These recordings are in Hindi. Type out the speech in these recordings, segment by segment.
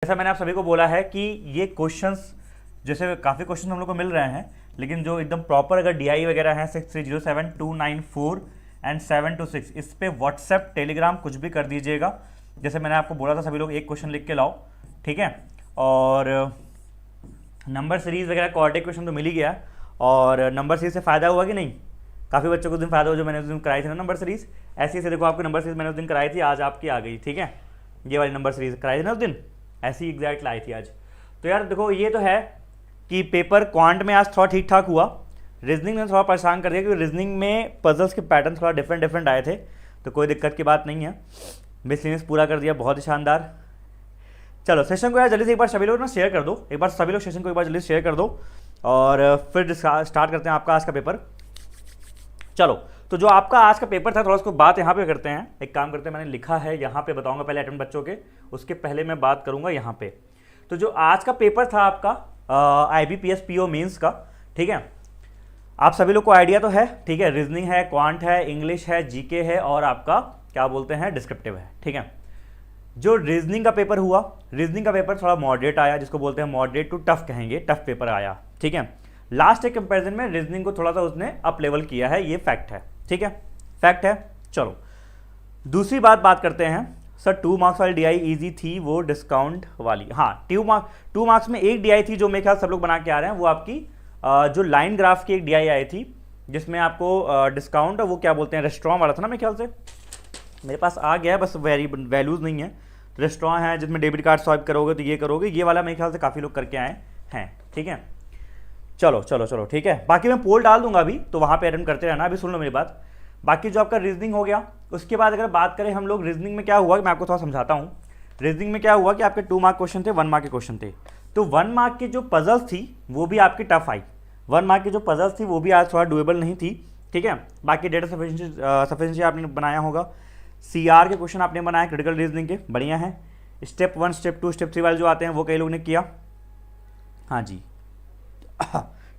जैसा मैंने आप सभी को बोला है कि ये क्वेश्चंस, जैसे काफ़ी क्वेश्चन हम लोग को मिल रहे हैं, लेकिन जो एकदम प्रॉपर अगर DI वगैरह है 6307-294 एंड 726, इस पर व्हाट्सएप टेलीग्राम कुछ भी कर दीजिएगा। जैसे मैंने आपको बोला था सभी लोग एक क्वेश्चन लिख के लाओ, ठीक है। और नंबर सीरीज वगैरह क्वाड्रेटिक क्वेश्चन तो मिल ही गया, और नंबर सीरीज से फ़ायदा हुआ कि नहीं? काफ़ी बच्चों को उस दिन फ़ायदा हुआ जो मैंने उस दिन कराई थी ना नंबर सीरीज। ऐसे देखो आपको नंबर सीरीज मैंने उस दिन कराई थी, आज आपकी आ गई, ठीक है। ये वाली नंबर सीरीज कराई थी ना उस दिन, ऐसी एग्जैक्ट लाई थी आज। तो यार देखो ये तो है कि पेपर क्वांट में आज थोड़ा ठीक ठाक हुआ, रीजनिंग में थोड़ा परेशान कर दिया क्योंकि रीजनिंग में पजल्स के पैटर्न थोड़ा डिफरेंट आए थे, तो कोई दिक्कत की बात नहीं है। मिसलिनियस पूरा कर दिया, बहुत ही शानदार। चलो सेशन को यार जल्दी से एक बार सभी लोग ना शेयर कर दो, एक बार सभी लोग सेशन को एक बार जल्दी से शेयर कर दो, और फिर स्टार्ट करते हैं आपका आज का पेपर। चलो तो जो आपका आज का पेपर था थोड़ा उसको बात यहाँ पे करते हैं। एक काम करते हैं, मैंने लिखा है यहाँ पे, बताऊंगा पहले अटेम्प्ट बच्चों के, उसके पहले मैं बात करूंगा यहाँ पे। तो जो आज का पेपर था आपका IBPS PO मेंस का, ठीक है, आप सभी लोग को आइडिया तो है, ठीक है। रीजनिंग है, क्वांट है, इंग्लिश है, GK है, और आपका क्या बोलते हैं डिस्क्रिप्टिव है, ठीक है। जो रीजनिंग का पेपर हुआ, रीजनिंग का पेपर थोड़ा मॉडरेट आया, जिसको बोलते हैं मॉडरेट टू टफ कहेंगे, टफ पेपर आया, ठीक है। लास्ट के कंपैरिजन में रीजनिंग को थोड़ा सा उसने अप लेवल किया है, ये फैक्ट है, ठीक है, फैक्ट है। चलो दूसरी बात करते हैं। सर 2 मार्क्स वाली DI इजी थी, वो डिस्काउंट वाली, हाँ 2 मार्क्स में एक DI थी जो मेरे ख्याल सब लोग बना के आ रहे हैं, वो आपकी जो लाइन ग्राफ की एक DI आई थी जिसमें आपको डिस्काउंट, वो क्या बोलते हैं रेस्टोरेंट वाला था ना मेरे ख्याल से, मेरे पास आ गया है बस वैल्यूज़ नहीं है। रेस्टोरेंट है जिसमें डेबिट कार्ड स्वाइप करोगे तो ये करोगे, ये वाला मेरे ख्याल से काफ़ी लोग करके आए हैं, ठीक है। चलो ठीक है, बाकी मैं पोल डाल दूंगा अभी, तो वहाँ पे अटेम्प्ट करते रहना। अभी सुन लो मेरी बात। बाकी जो आपका रीजनिंग हो गया, उसके बाद अगर बात करें हम लोग रीजनिंग में क्या हुआ, मैं आपको थोड़ा समझाता हूँ। रीजनिंग में क्या हुआ कि आपके 2 मार्क क्वेश्चन थे, 1 मार्क के क्वेश्चन थे, तो 1 मार्क की जो पजल्स थी वो भी आपकी टफ आई। 1 मार्क की जो पजल्स थी वो भी आज थोड़ा डुएबल नहीं थी, ठीक है। बाकी डेटा सफिशिएंसी आपने बनाया होगा, CR के क्वेश्चन आपने बनाया क्रिटिकल रीजनिंग के, बढ़िया है। स्टेप 1, स्टेप 2, स्टेप 3 वाले जो आते हैं वो कई लोगों ने किया, हाँ जी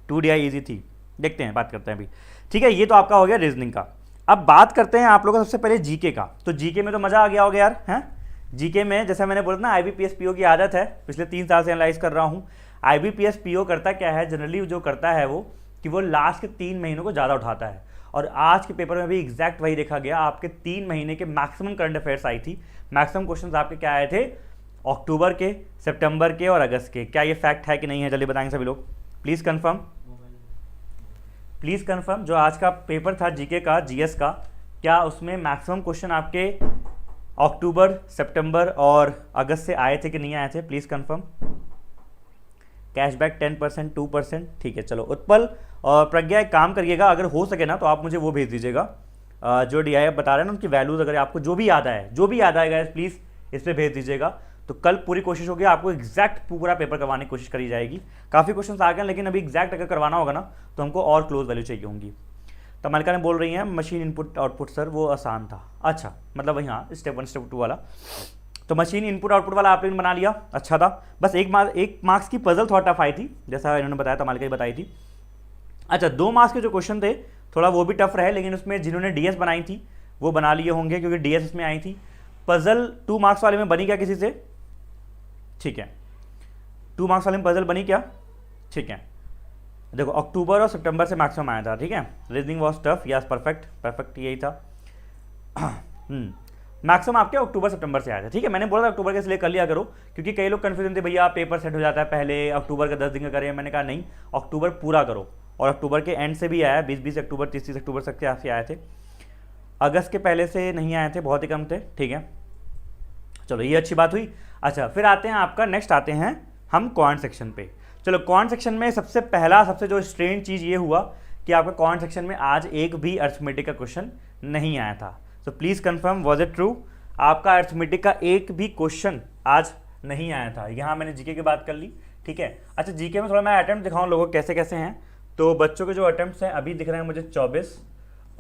2 DI ईजी थी, देखते हैं, बात करते हैं अभी, ठीक है। ये तो आपका हो गया रीजनिंग का। अब बात करते हैं आप लोगों का सबसे पहले GK का। तो GK में तो मज़ा आ गया होगा यार, हैं। GK में जैसा मैंने बोला ना, IBPS PO की आदत है, पिछले 3 साल से एनालाइज कर रहा हूँ। IBPS PO करता क्या है जनरली, जो करता है वो कि वो लास्ट के 3 महीनों को ज़्यादा उठाता है, और आज के पेपर में भी एग्जैक्ट वही देखा गया। आपके 3 महीने के मैक्सिमम करंट अफेयर्स आई थी, मैक्सिमम क्वेश्चंस आपके क्या आए थे, अक्टूबर के, सितंबर के और अगस्त के। क्या ये फैक्ट है कि नहीं है, जल्दी बताएंगे सभी लोग, प्लीज़ कंफर्म, प्लीज़ कंफर्म। जो आज का पेपर था GK का, GS का, क्या उसमें मैक्सिमम क्वेश्चन आपके अक्टूबर, सितंबर और अगस्त से आए थे कि नहीं आए थे, प्लीज़ कंफर्म। कैशबैक 10%, 2%, ठीक है। चलो उत्पल और प्रज्ञा एक काम करिएगा, अगर हो सके ना तो आप मुझे वो भेज दीजिएगा, जो DI आप बता रहे हैं ना उनकी वैल्यूज़, अगर आपको जो भी याद आएगा प्लीज़ इस पर भेज दीजिएगा। तो कल पूरी कोशिश होगी आपको एग्जैक्ट पूरा पेपर करवाने की कोशिश करी जाएगी। काफ़ी क्वेश्चन आ गए, लेकिन अभी एग्जैक्ट अगर करवाना होगा ना तो हमको और क्लोज वैल्यू चाहिए होंगी। तो मलिका ने बोल रही हैं मशीन इनपुट आउटपुट सर वो आसान था, अच्छा मतलब वही, हाँ स्टेप 1 स्टेप 2 वाला। तो मशीन इनपुट आउटपुट वाला आपने बना लिया, अच्छा था। बस एक मार्क्स की पजल थोड़ा टफ आई थी, जैसा इन्होंने बताया था, मालिका ही बताई थी। अच्छा 2 मार्क्स के जो क्वेश्चन थे थोड़ा वो भी टफ रहे, लेकिन उसमें जिन्होंने DS बनाई थी वो बना लिए होंगे, क्योंकि DS इसमें आई थी। पजल 2 मार्क्स वाले में बनी क्या किसी से, ठीक है, 2 मार्क्स वाले में पजल बनी क्या, ठीक है। देखो अक्टूबर और सितंबर से मैक्सिमम आया था, ठीक है। Reasoning was tough, yes perfect यही था। मैक्सिमम आपके अक्टूबर सितंबर से आया था, ठीक है। मैंने बोला था अक्टूबर के इसलिए कर लिया करो, क्योंकि कई लोग कन्फ्यूजन थे, भैया पेपर सेट हो जाता है पहले, अक्टूबर का 10 दिन का करें। मैंने कहा नहीं, अक्टूबर पूरा करो, और अक्टूबर के एंड से भी आया, 20 अक्टूबर 30 अक्टूबर तक के आए थे। अगस्त के पहले से नहीं आए थे, बहुत ही कम थे, ठीक है। चलो ये अच्छी बात हुई। अच्छा फिर आते हैं आपका नेक्स्ट, आते हैं हम क्वांट सेक्शन पे। चलो क्वांट सेक्शन में सबसे जो स्ट्रेंज चीज़ ये हुआ कि आपका क्वांट सेक्शन में आज एक भी अर्थमेटिक का क्वेश्चन नहीं आया था। So please confirm, was it true, आपका अर्थमेटिक का एक भी क्वेश्चन आज नहीं आया था। यहाँ मैंने GK की बात कर ली, ठीक है। अच्छा GK में थोड़ा मैं अटैम्प्ट दिखाऊँ लोगों कैसे कैसे हैं। तो बच्चों के जो अटैम्प्ट्स हैं अभी दिख रहे हैं मुझे 24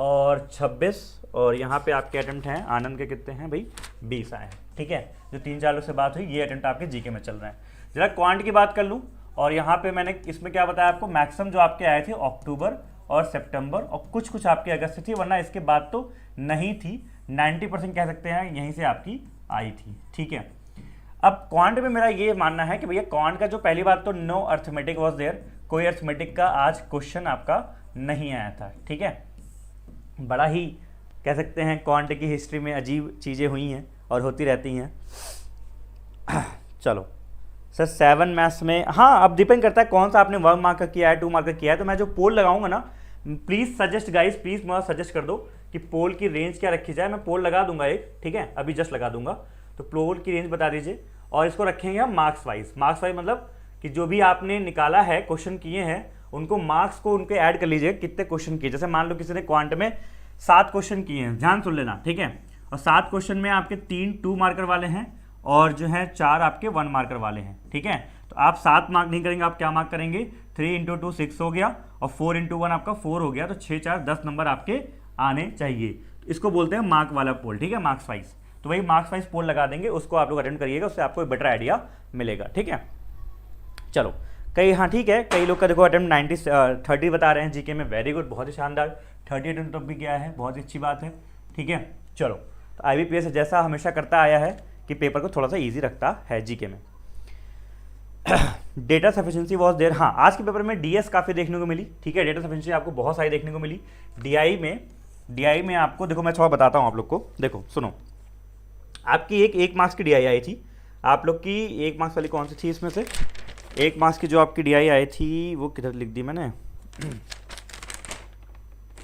और 26, और यहाँ पे आपके अटैम्प्ट हैं आनंद के कितने हैं भाई, 20 आए हैं, ठीक है। जो 3-4 लोग से बात हुई, ये अटैम्प्ट आपके GK में चल रहे हैं। जरा क्वांट की बात कर लूँ, और यहाँ पे मैंने इसमें क्या बताया आपको, मैक्सिमम जो आपके आए थे अक्टूबर और सितंबर, और कुछ आपके अगस्त से थी, वरना इसके बाद तो नहीं थी। 90% कह सकते हैं यहीं से आपकी आई थी, ठीक है। अब क्वांट में मेरा ये मानना है कि भैया क्वांट का जो पहली बात तो नो अर्थमेटिक वॉज देयर, कोई अर्थमेटिक का आज क्वेश्चन आपका नहीं आया था, ठीक है। बड़ा ही कह सकते हैं क्वांट की हिस्ट्री में अजीब चीज़ें हुई हैं और होती रहती हैं। चलो सर 7 मैथ्स में, हाँ अब डिपेंड करता है कौन सा आपने 1 मार्क का किया है 2 मार्क का किया है। तो मैं जो पोल लगाऊंगा ना, प्लीज़ सजेस्ट गाइस, प्लीज़ मुझे सजेस्ट कर दो कि पोल की रेंज क्या रखी जाए। मैं पोल लगा दूंगा एक, ठीक है, अभी जस्ट लगा दूंगा। तो पोल की रेंज बता दीजिए और इसको रखेंगे हम मार्क्स वाइज। मार्क्स वाइज मतलब कि जो भी आपने निकाला है, क्वेश्चन किए हैं, उनको मार्क्स को उनके ऐड कर लीजिए कितने क्वेश्चन किए। जैसे मान लो किसी ने क्वांट में 7 क्वेश्चन किए हैं, ध्यान सुन लेना, ठीक है, और 7 क्वेश्चन में आपके 3 2 मार्कर वाले हैं और जो है 4 आपके 1 मार्कर वाले हैं, ठीक है। तो आप 7 मार्क नहीं करेंगे, आप क्या मार्क करेंगे, 3 × 2 6 हो गया और 4 × 1 आपका 4 हो गया। तो 6 4 10 नंबर आपके आने चाहिए। इसको बोलते हैं मार्क वाला पोल, ठीक है, मार्क्स वाइज। तो वही मार्क्स वाइज पोल लगा देंगे, उसको आप लोग अटेंड करिएगा, उससे आपको एक बेटर आइडिया मिलेगा, ठीक है। चलो कई, हाँ ठीक है, कई लोग का देखो अटेम्प्ट 30 बता रहे हैं जीके में, वेरी गुड, बहुत ही शानदार, 30 अटेम्प्ट तक भी गया है, बहुत ही अच्छी बात है, ठीक है। चलो तो IBPS जैसा हमेशा करता आया है कि पेपर को थोड़ा सा ईजी रखता है जीके में। डेटा सफिशिएंसी वॉज देयर, हाँ आज के पेपर में DS काफ़ी देखने को मिली, ठीक है, डेटा सफिशिएंसी आपको बहुत सारी देखने को मिली। DI में आपको देखो, मैं थोड़ा बताता हूँ आप लोग को, देखो सुनो, आपकी एक मार्क्स की DI आई थी, आप लोग की 1 मार्क्स वाली कौन सी थी इसमें से, 1 मार्क्स की जो आपकी DI आई थी वो किधर लिख दी मैंने,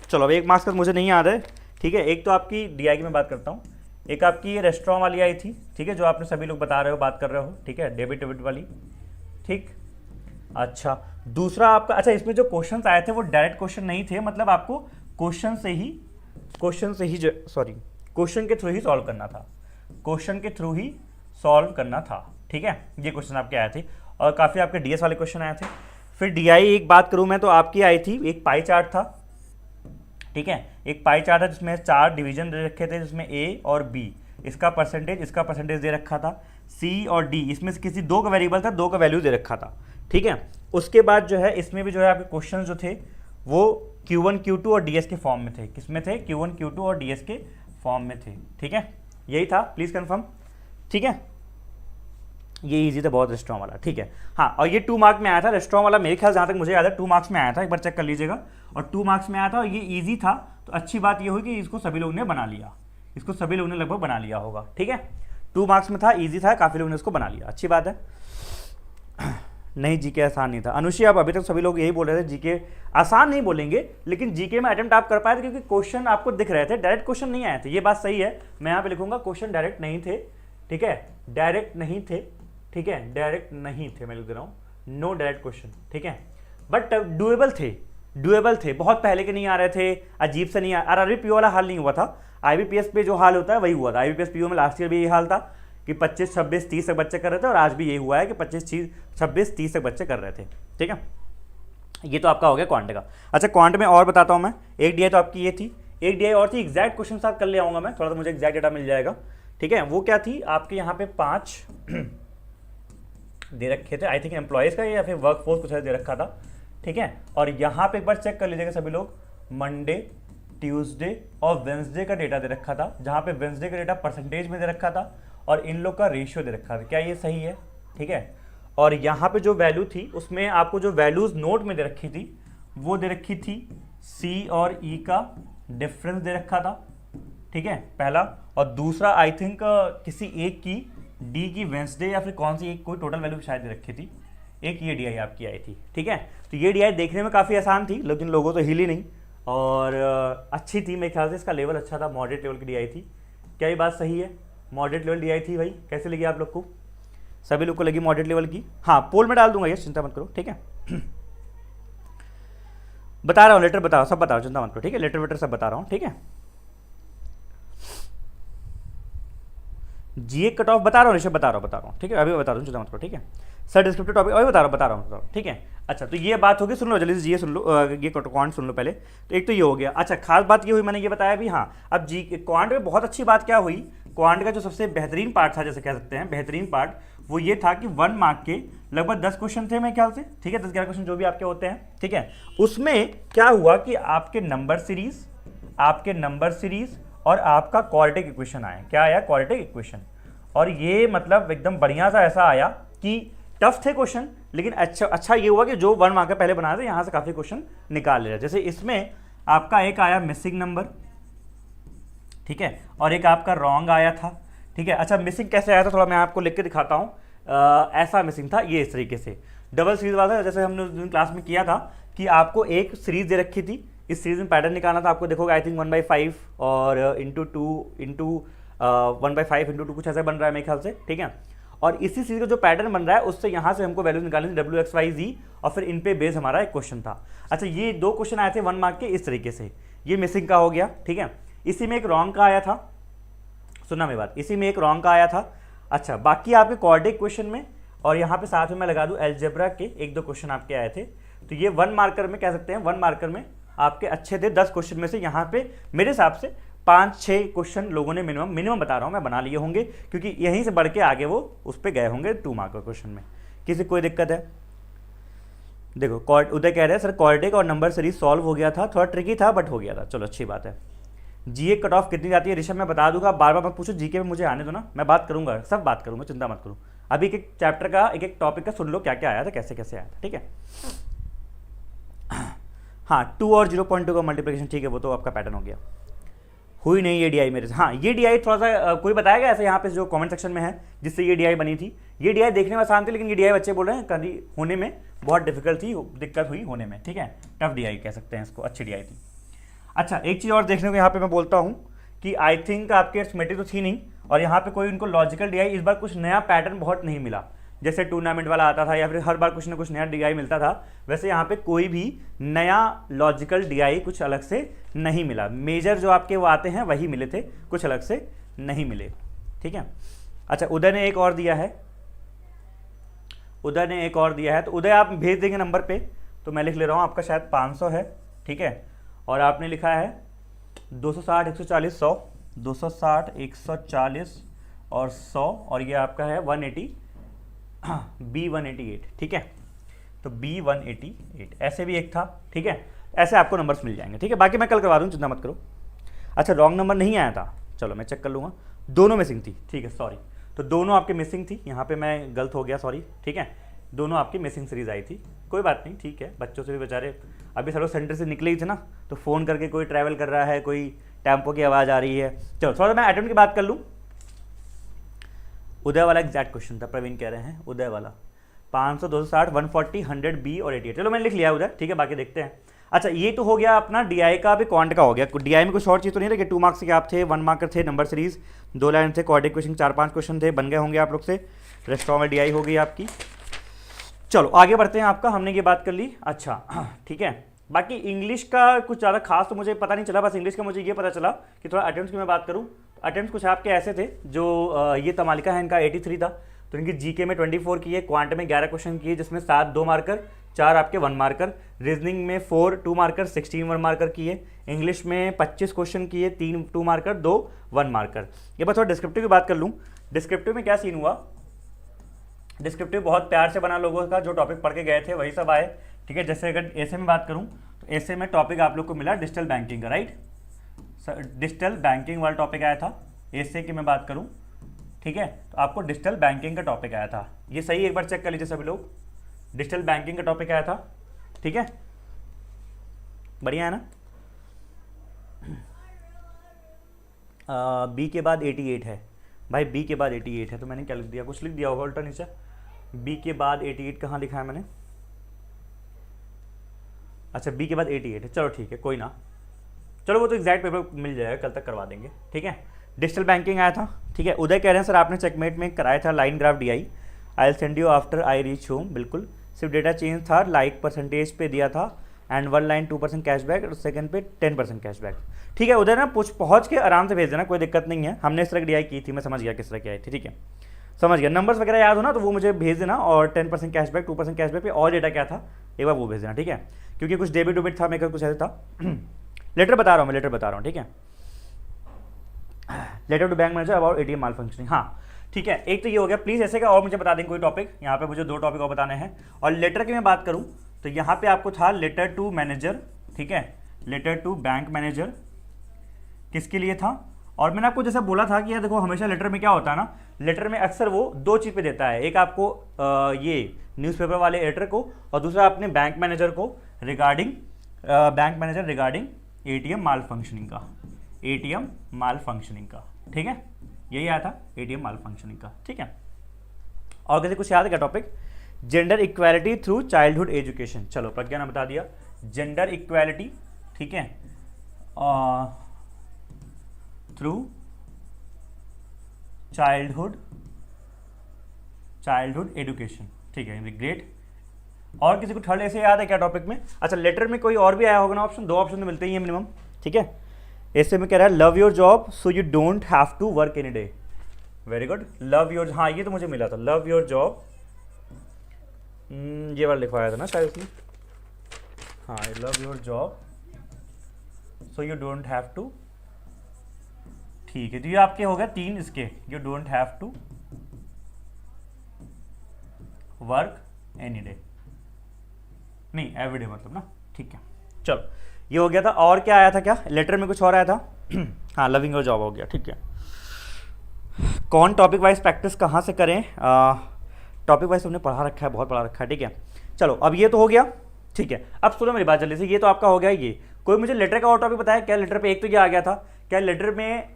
चलो अब 1 मार्क्स का मुझे नहीं याद है, ठीक है। एक तो आपकी DI की मैं बात करता हूँ, एक आपकी ये रेस्टोरेंट वाली आई थी, ठीक है, जो आपने सभी लोग बता रहे हो, बात कर रहे हो, ठीक है, डेबिट वाली, ठीक। अच्छा दूसरा आपका, अच्छा इसमें जो क्वेश्चंस आए थे वो डायरेक्ट क्वेश्चन नहीं थे, मतलब आपको क्वेश्चन के थ्रू ही सॉल्व करना था, क्वेश्चन के थ्रू ही सॉल्व करना था, ठीक है। ये क्वेश्चन आपके आए थे और काफ़ी आपके DS वाले क्वेश्चन आए थे। फिर DI एक बात करूँ मैं तो आपकी आई थी, एक पाई चार्ट था, ठीक है, एक पाई चार्ट है जिसमें 4 डिवीजन दे रखे थे, जिसमें A और B, इसका परसेंटेज दे रखा था, C और D, इसमें से किसी 2 का वेरिएबल था, 2 का वैल्यू दे रखा था, ठीक है। उसके बाद जो है इसमें भी जो है आपके क्वेश्चन जो थे वो Q1 Q2 और DS के फॉर्म में थे, किसमें थे, Q1 Q2 और DS के फॉर्म में थे, ठीक है, यही था, प्लीज़ कन्फर्म, ठीक है। ये इजी था बहुत रेस्टोरेंट वाला, ठीक है, हाँ। और ये 2 मार्क में आया था रेस्टोरेंट वाला, मेरे ख्याल जहाँ तक मुझे याद है 2 मार्क्स में आया था, एक बार चेक कर लीजिएगा, और 2 मार्क्स में आया था और ये इजी था। तो अच्छी बात ये हुई कि इसको सभी लोगों ने बना लिया, इसको सभी लोगों ने लगभग बना लिया होगा, ठीक है। 2 मार्क्स में था, इजी था, काफ़ी लोगों ने इसको बना लिया, अच्छी बात है। नहीं जीके आसान नहीं था, अनुषी आप अभी तक सभी लोग यही बोल रहे थे जीके आसान नहीं बोलेंगे, लेकिन जीके में अटेम्प्ट आप कर पाए थे क्योंकि क्वेश्चन आपको दिख रहे थे, डायरेक्ट क्वेश्चन नहीं आए थे, ये बात सही है। मैं यहाँ पे लिखूंगा क्वेश्चन डायरेक्ट नहीं थे, ठीक है, डायरेक्ट नहीं थे, ठीक है, डायरेक्ट नहीं थे, मैं लिख दे रहा हूँ, नो डायरेक्ट क्वेश्चन, ठीक है, बट डुएबल थे, बहुत पहले के नहीं आ रहे थे, अजीब से नहीं आ रहा। RRB PO वाला हाल नहीं हुआ था, IBPS पे जो हाल होता है वही हुआ था। IBPS PO में लास्ट ईयर भी यही हाल था कि 25 26 30 तक बच्चे कर रहे थे, और आज भी यही हुआ है कि 25 26 30 तक बच्चे कर रहे थे, ठीक है। ये तो आपका हो गया क्वांट का। अच्छा क्वांट में और बताता हूँ मैं, एक DI तो आपकी ये थी, एक DI और थी, एग्जैक्ट क्वेश्चन साथ कर ले आऊँगा मैं, थोड़ा सा मुझे एग्जैक्ट डेटा मिल जाएगा, ठीक है। वो क्या थी आपके यहाँ पे 5 दे रखे थे, आई थिंक एम्प्लॉयज़ का या फिर वर्कफोर्स कुछ दे रखा था, ठीक है। और यहाँ पे एक बार चेक कर लीजिएगा सभी लोग, मंडे ट्यूसडे और वेंसडे का डेटा दे रखा था, जहाँ पे वेंसडे का डेटा परसेंटेज में दे रखा था और इन लोग का रेशियो दे रखा था, क्या ये सही है, ठीक है। और यहाँ पे जो वैल्यू थी उसमें आपको जो वैल्यूज नोट में दे रखी थी वो दे रखी थी C और E का डिफरेंस दे रखा था, ठीक है, पहला। और दूसरा आई थिंक किसी एक की D की वेंसडे या फिर कौन सी एक कोई टोटल वैल्यू शायद दे रखी थी, एक ये DI आपकी आई थी, ठीक है। तो ये DI देखने में काफ़ी आसान थी, लेकिन लोगों तो हिली नहीं, और अच्छी थी, मेरे ख्याल से इसका लेवल अच्छा था, मॉडरेट लेवल की DI थी। क्या ये बात सही है, मॉडरेट लेवल DI थी भाई, कैसे लगी आप लोग को, सभी लोग को लगी मॉडरेट लेवल की, हाँ पोल में डाल दूंगा ये, चिंता मत करो, ठीक है। बता रहा हूँ, लेटर बताओ, सब बताओ, चिंता मत करो, ठीक है, लेटर वेटर सब बता रहा हूँ, ठीक है। GA कट ऑफ बता रहा हूँ, ऋषभ बता रहा हूँ, ठीक है, अभी बता रहा हूँ, चिंता मत करो, ठीक है। सर डिस्क्रिप्टिव टॉपिक अभी बता रहा हूँ, ठीक है। अच्छा तो ये बात होगी, सुन लो जल्दी से, GA सुन लो, ये क्वांट सुन लो पहले। तो एक तो ये हो गया। अच्छा खास बात ये हुई, मैंने ये बताया भी, हाँ अब क्वांट में बहुत अच्छी बात क्या हुई, क्वांट का जो सबसे बेहतरीन पार्ट था, जैसे कह सकते हैं बेहतरीन पार्ट, वो ये था कि 1 मार्क के लगभग 10 क्वेश्चन थे मेरे ख्याल से, ठीक है, 10-11 क्वेश्चन जो भी आपके होते हैं, ठीक है। उसमें क्या हुआ कि आपके नंबर सीरीज और आपका क्वाड्रेटिक इक्वेशन आए, क्या आया, क्वाड्रेटिक इक्वेशन। और ये मतलब एकदम बढ़िया सा ऐसा आया कि टफ थे क्वेश्चन, लेकिन अच्छा ये हुआ कि जो 1 मार्कर पहले बनाए थे यहाँ से काफ़ी क्वेश्चन निकाल ले रहे। जैसे इसमें आपका एक आया मिसिंग नंबर, ठीक है, और एक आपका रॉन्ग आया था, ठीक है। अच्छा मिसिंग कैसे आया था थोड़ा मैं आपको लिख के दिखाता हूँ। ऐसा मिसिंग था, ये इस तरीके से डबल सीरीज वाला था, जैसे हमने क्लास में किया था कि आपको एक सीरीज दे रखी थी, इस सीरीज में पैटर्न निकालना था आपको। देखोगे आई थिंक 1/5 और इंटू 1/5 इंटू 2 कुछ ऐसा बन रहा है मेरे ख्याल से, ठीक है। और इसी सीरीज का जो पैटर्न बन रहा है उससे यहाँ से हमको वैल्यूज निकालनी थी W X Y Z, और फिर इन पे बेस हमारा एक क्वेश्चन था। अच्छा ये 2 क्वेश्चन आए थे 1 मार्क के इस तरीके से, ये मिसिंग का हो गया, ठीक है। इसी में एक रॉन्ग का आया था, सुनना मेरी बात, इसी में एक रॉन्ग का आया था। अच्छा बाकी आपके क्वाड्रेटिक क्वेश्चन में, और यहाँ पे साथ में मैं लगा दूं अलजेब्रा के 1-2 क्वेश्चन आपके आए थे। तो ये 1 मार्कर में कह सकते हैं, 1 मार्कर में आपके अच्छे थे 10 क्वेश्चन में से यहाँ पे मेरे हिसाब से 5-6 क्वेश्चन लोगों ने मिनिमम बता रहा हूँ मैं बना लिए होंगे, क्योंकि यहीं से बढ़ के आगे वो उस पर गए होंगे 2 मार्कर क्वेश्चन में। किसी कोई दिक्कत है? देखो उदय कह रहे हैं सर क्वाड्रेटिक और नंबर सीरीज सॉल्व हो गया था, थोड़ा ट्रिकी था बट हो गया था, चलो अच्छी बात है। जीए कट ऑफ कितनी जाती है ऋषभ मैं बता दूंगा, बार बार मत पूछो, जीके में मुझे आने दो ना, मैं बात करूंगा, सब बात करूंगा, चिंता मत करो। अभी एक चैप्टर का एक टॉपिक का सुन लो क्या क्या आया था, कैसे कैसे आया था, ठीक है। हाँ 2 और 0.2 का मल्टीप्लिकेशन, ठीक है, वो तो आपका पैटर्न हो गया। हुई नहीं ये डीआई मेरे से, हाँ ये डीआई थोड़ा सा कोई बताएगा ऐसे यहाँ पे जो कमेंट सेक्शन में है जिससे ये डीआई बनी थी। ये डीआई देखने में आसान थी, लेकिन ये डीआई बच्चे बोल रहे हैं कभी होने में बहुत डिफिकल्ट थी, दिक्कत हुई होने में, ठीक है। टफ डीआई कह सकते हैं इसको, अच्छी डीआई थी। अच्छा एक चीज़ और देखने को यहाँ पे मैं बोलता हूँ कि आई थिंक आपके अरिथमेटिक तो थी नहीं, और यहाँ पे कोई उनको लॉजिकल डीआई इस बार कुछ नया पैटर्न बहुत नहीं मिला, जैसे टूर्नामेंट वाला आता था या फिर हर बार कुछ ना कुछ नया डीआई मिलता था, वैसे यहाँ पे कोई भी नया लॉजिकल डीआई कुछ अलग से नहीं मिला। मेजर जो आपके वो आते हैं वही मिले थे, कुछ अलग से नहीं मिले, ठीक है। अच्छा उदय ने एक और दिया है, उदय ने एक और दिया है, तो उदय आप भेज देंगे नंबर पे, तो मैं लिख ले रहा हूँ, आपका शायद 500 है, ठीक है, और आपने लिखा है 260 140 100, 260 140 और 100, और ये आपका है 180 B188, ठीक है। तो B188 ऐसे भी एक था, ठीक है, ऐसे आपको नंबर्स मिल जाएंगे, ठीक है। बाकी मैं कल करवा दूँ, चिंता मत करो। अच्छा रॉन्ग नंबर नहीं आया था, चलो मैं चेक कर लूँगा, दोनों मिसिंग थी, ठीक है, सॉरी, तो दोनों आपके मिसिंग थी, यहाँ पे मैं गलत हो गया, सॉरी, ठीक है, दोनों आपकी मिसिंग सीरीज आई थी, कोई बात नहीं, ठीक है। बच्चों से भी बेचारे अभी सब लोग सेंटर से निकले ही थे ना, तो फ़ोन करके कोई ट्रैवल कर रहा है, कोई टेम्पो की आवाज़ आ रही है। चलो थोड़ा मैं अटेम्प्ट की बात कर लूँ। उदय वाला एग्जैक्ट क्वेश्चन था, प्रवीण कह रहे हैं, उदय वाला 500 260 140 100 B और 88, चलो मैंने लिख लिया उदय, ठीक है, बाकी देखते हैं। अच्छा ये तो हो गया अपना डीआई का, अभी क्वांट का हो गया। डीआई में कुछ और चीज़ तो नहीं रही, 2 मार्क्स के आप थे, 1 मार्कर थे, नंबर सीरीज 2 लाइन थे, क्वाड्रेटिक क्वेश्चन 4-5 क्वेश्चन थे, बन गए होंगे आप लोग से। रेस्टोरेंट में डीआई हो गई आपकी। चलो आगे बढ़ते हैं, आपका हमने ये बात कर ली, अच्छा ठीक है। बाकी इंग्लिश का कुछ ज़्यादा खास तो मुझे पता नहीं चला, बस इंग्लिश का मुझे ये पता चला कि थोड़ा अटेम्प्ट की मैं बात करूँ, अटेम्प्ट कुछ आपके ऐसे थे जो ये तमालिका है इनका 83 था, तो इनकी जीके में 24 किए, क्वांट में 11 क्वेश्चन किए, जिसमें 7 2 मार्कर, 4 आपके 1 मार्कर, रीजनिंग में 4 2 मार्कर, 16 1 मार्कर किए, इंग्लिश में 25 क्वेश्चन किए, 3 2 मार्कर, 2 1 मार्कर। ये बात थोड़ा डिस्क्रिप्टिव की बात कर लूँ, डिस्क्रिप्टिव में क्या सीन हुआ, डिस्क्रिप्टिव बहुत प्यार से बना, लोगों का जो टॉपिक पढ़ के गए थे वही सब आए, ठीक है। जैसे अगर ऐसे में बात करूँ तो ऐसे में टॉपिक आप लोग को मिला डिजिटल बैंकिंग का, राइट, डिजिटल बैंकिंग वाला टॉपिक आया था। ऐसे की मैं बात करूं, ठीक है, तो आपको डिजिटल बैंकिंग का टॉपिक आया था, ये सही एक बार चेक कर लीजिए सभी लोग, डिजिटल बैंकिंग का टॉपिक आया था, ठीक है, बढ़िया है ना। बी के बाद 88 है भाई, बी के बाद 88 है, तो मैंने क्या लिख दिया, कुछ लिख दिया होगा उल्टा नीचे। बी के बाद 88 कहाँ लिखा है मैंने, अच्छा बी के बाद 88 है, चलो ठीक है, कोई ना, चलो वो तो एग्जैक्ट पेपर मिल जाएगा, कल तक करवा देंगे, ठीक है। डिजिटल बैंकिंग आया था, ठीक है। उदय कह रहे हैं सर आपने चेकमेट में कराया था line graph DI, I will send you after I reach home, बिल्कुल, सिर्फ डेटा चेंज था, लाइक परसेंटेज पे दिया था, एंड 1 लाइन 2% कैशबैक और सेकंड पे 10% कैशबैक, ठीक है। उदय ना पहुँच के आराम से भेज देना, कोई दिक्कत नहीं है, हमने इस तरह की डीआई की थी, मैं समझ गया किस तरह की आई थी, ठीक है, समझ गया। नंबर्स वगैरह याद हो ना तो वो मुझे भेज देना, और 10% कैशबैक 2% कैशबैक पे और डेटा क्या था एक बार वो भेज देना, ठीक है, क्योंकि कुछ डेबिट वेबिट था, मेरे कुछ ऐसा था। लेटर बता रहा हूँ मैं, लेटर बता रहा हूँ, ठीक है, letter to bank manager about ATM malfunctioning, हाँ ठीक है। एक तो ये हो गया, प्लीज़ ऐसे का और मुझे बता देंगे कोई टॉपिक, यहाँ पे मुझे 2 टॉपिक और बताने हैं। और लेटर की मैं बात करूँ तो यहाँ पे आपको था लेटर टू मैनेजर, ठीक है, लेटर टू बैंक मैनेजर किसके लिए था, और मैंने आपको जैसे बोला था कि यार देखो हमेशा लेटर में क्या होता है ना, लेटर में अक्सर वो दो चीज़ पे देता है, एक आपको ये न्यूज़पेपर वाले एडिटर को, और दूसरा अपने बैंक मैनेजर को रिगार्डिंग एटीएम माल फंक्शनिंग का, एटीएम माल फंक्शनिंग का, ठीक है, यही आया था एटीएम माल फंक्शनिंग का, ठीक है। और किसी कुछ याद है क्या topic? Gender equality through childhood education. चलो प्रज्ञा ने बता दिया जेंडर इक्वालिटी, ठीक है, थ्रू चाइल्डहुड एजुकेशन, ठीक है, ग्रेट। और किसी को थर्ड ऐसे याद है क्या टॉपिक में? अच्छा लेटर में कोई और भी आया होगा ना ऑप्शन, दो ऑप्शन तो मिलते ही है मिनिमम, ठीक है। ऐसे में कह रहा है love your job so you don't have to work any day, very good. Love your, हाँ ये तो मुझे मिला था, लव योर जॉब, ये वाला लिखवाया था ना शायद उसने, हाँ love your job so you don't have to, ठीक है। तो ये आपके हो गए तीन इसके, you don't have to work any day, नहीं एवरीडे मतलब ना, ठीक है। चलो ये हो गया था। और क्या आया था, क्या लेटर में कुछ और आया था? हाँ लविंग योर जॉब हो गया, ठीक है। कौन टॉपिक वाइज प्रैक्टिस कहाँ से करें? टॉपिक वाइज हमने पढ़ा रखा है, बहुत पढ़ा रखा है, ठीक है। चलो अब ये तो हो गया, ठीक है। अब सुनो मेरी बात जल्दी से, ये तो आपका हो गया ये। कोई मुझे लेटर का और टॉपिक बताया क्या? लेटर पे एक तो ये आ गया था, क्या लेटर में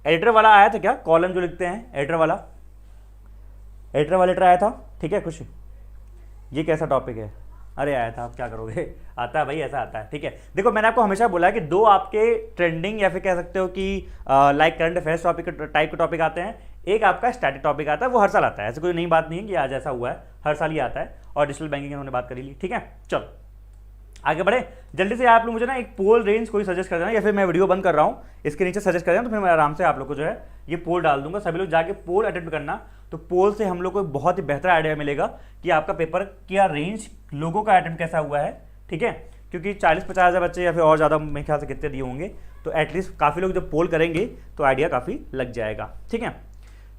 एडिटर वाला आया था क्या? कॉलम जो लिखते हैं एडिटर वाला लेटर आया था, ठीक है। कुछ ये कैसा टॉपिक है? अरे आया था, आप क्या करोगे, आता है भाई, ऐसा आता है, ठीक है। देखो मैंने आपको हमेशा बोला है कि दो आपके ट्रेंडिंग या फिर कह सकते हो कि like current affairs topic type के टॉपिक आते हैं, एक आपका स्टैटिक टॉपिक आता है, वो हर साल आता है, ऐसे कोई नई बात नहीं है कि आज ऐसा हुआ है, हर साल ही आता है। और डिजिटल बैंकिंग हमने बात करी ली, ठीक है। चलो आगे बढ़े जल्दी से। आप लोग मुझे ना एक पोल रेंज कोई सजेस्ट कर देना, या फिर मैं वीडियो बंद कर रहा हूँ इसके नीचे सजेस्ट कर देना, तो फिर मैं आराम से आप लोग को जो है ये पोल डाल दूंगा, सभी लोग जाके पोल अटेम्प्ट करना। तो पोल से हम लोग को बहुत ही बेहतर आइडिया मिलेगा कि आपका पेपर क्या रेंज लोगों का अटेम्प्ट कैसा हुआ है, ठीक है। क्योंकि 40-50 हज़ार बच्चे या फिर और ज़्यादा मेरे ख्याल से कितने दिए होंगे, तो एटलीस्ट काफ़ी लोग जब पोल करेंगे तो आइडिया काफ़ी लग जाएगा, ठीक है।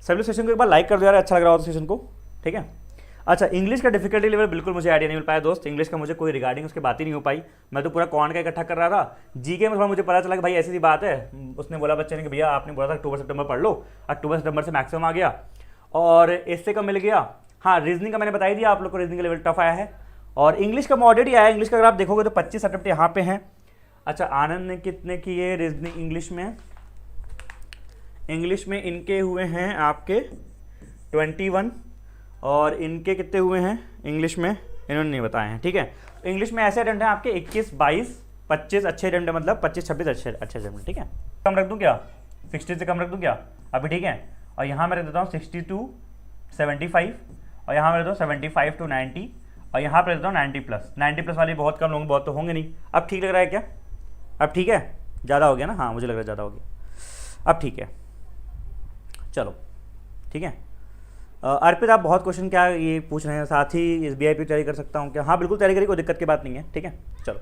सभी लोग सेशन को एक बार लाइक कर दो यार, अच्छा लग रहा हो सेशन को, ठीक है। अच्छा इंग्लिश का डिफिकल्टी लेवल बिल्कुल मुझे आइडिया नहीं मिल पाया दोस्त, इंग्लिश का मुझे कोई रिगार्डिंग उसकी बात ही नहीं हो पाई, मैं तो पूरा कॉन का इकट्ठा कर रहा था। जीके में थोड़ा मुझे पता चला कि भाई ऐसी सी बात है, उसने बोला बच्चे ने कि भैया आपने बोला था अक्टूबर सितंबर पढ़ लो, अक्टूबर सितंबर से मैक्सिमम आ गया, और इससे कम मिल गया। रीजनिंग रीजनिंग का मैंने बताई दिया आप लोग को, रीजनिंग का लेवल टफ आया है। और इंग्लिश का मॉडरेट ही आया, इंग्लिश का अगर आप देखोगे तो 25 अटेम्प्ट यहाँ पे हैं। अच्छा आनंद ने कितने किए रीजनिंग इंग्लिश में? इंग्लिश में इनके हुए हैं आपके 21, और इनके कितने हुए हैं इंग्लिश में इन्होंने नहीं बताए हैं, ठीक है। इंग्लिश में ऐसे अटेम्प्ट हैं आपके 21, 22, 25 अच्छे अटेम्प्ट, मतलब 25-26 अच्छे अटेम्प्ट, ठीक है। कम रख दूँ क्या? 60 से कम रख दूँ क्या अभी, ठीक है। और यहाँ मैं रख देता हूँ 60 to 75, और यहाँ मैं रख देता हूँ 75 to 90, और यहाँ पर रख देता हूँ 90 प्लस वाले बहुत कम लोग, बहुत तो होंगे नहीं। अब ठीक लग रहा है क्या? अब ठीक है, ज़्यादा हो गया ना? हाँ मुझे लग रहा है ज़्यादा हो गया, अब ठीक है। चलो ठीक है। अर्पित आप बहुत क्वेश्चन क्या ये पूछ रहे हैं, साथ ही SBI पे तैयारी कर सकता हूँ क्या? हाँ बिल्कुल तैयारी करिए, कोई दिक्कत की बात नहीं है, ठीक है। चलो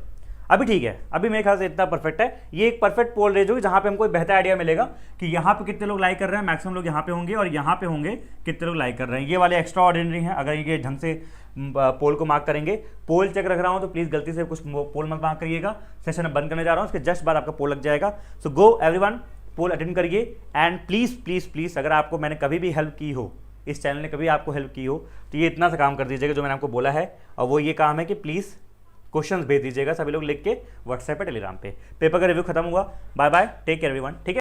अभी ठीक है, अभी मेरे ख्याल से इतना परफेक्ट है। ये एक परफेक्ट पोल रेंज होगी जहाँ पे हमको बेहतर आइडिया मिलेगा कि यहाँ पे कितने लोग लाइक कर रहे हैं, मैक्सिमम लोग यहाँ पे होंगे, और यहाँ पे होंगे कितने लोग लाइक कर रहे हैं। ये वाले एक्स्ट्रा ऑर्डिनरी हैं, अगर ये ढंग से पोल को मार्क करेंगे। पोल चेक रख रहा हूँ तो प्लीज़ गलती से कुछ पोल मत मार्क करिएगा, सेशन बंद करने जा रहा हूँ, उसके जस्ट बाद आपका पोल लग जाएगा। सो गो एवरीवन, पोल अटेंड करिए। एंड प्लीज़ प्लीज़ प्लीज़ अगर आपको मैंने कभी भी हेल्प की हो, इस चैनल ने कभी आपको हेल्प की हो, तो ये इतना सा काम कर दीजिएगा जो मैंने आपको बोला है, और वो ये काम है कि प्लीज़ क्वेश्चंस भेज दीजिएगा सभी लोग लिख के व्हाट्सएप पे, टेलीग्राम पे। पेपर का रिव्यू खत्म हुआ, bye bye, take care everyone, ठीक है।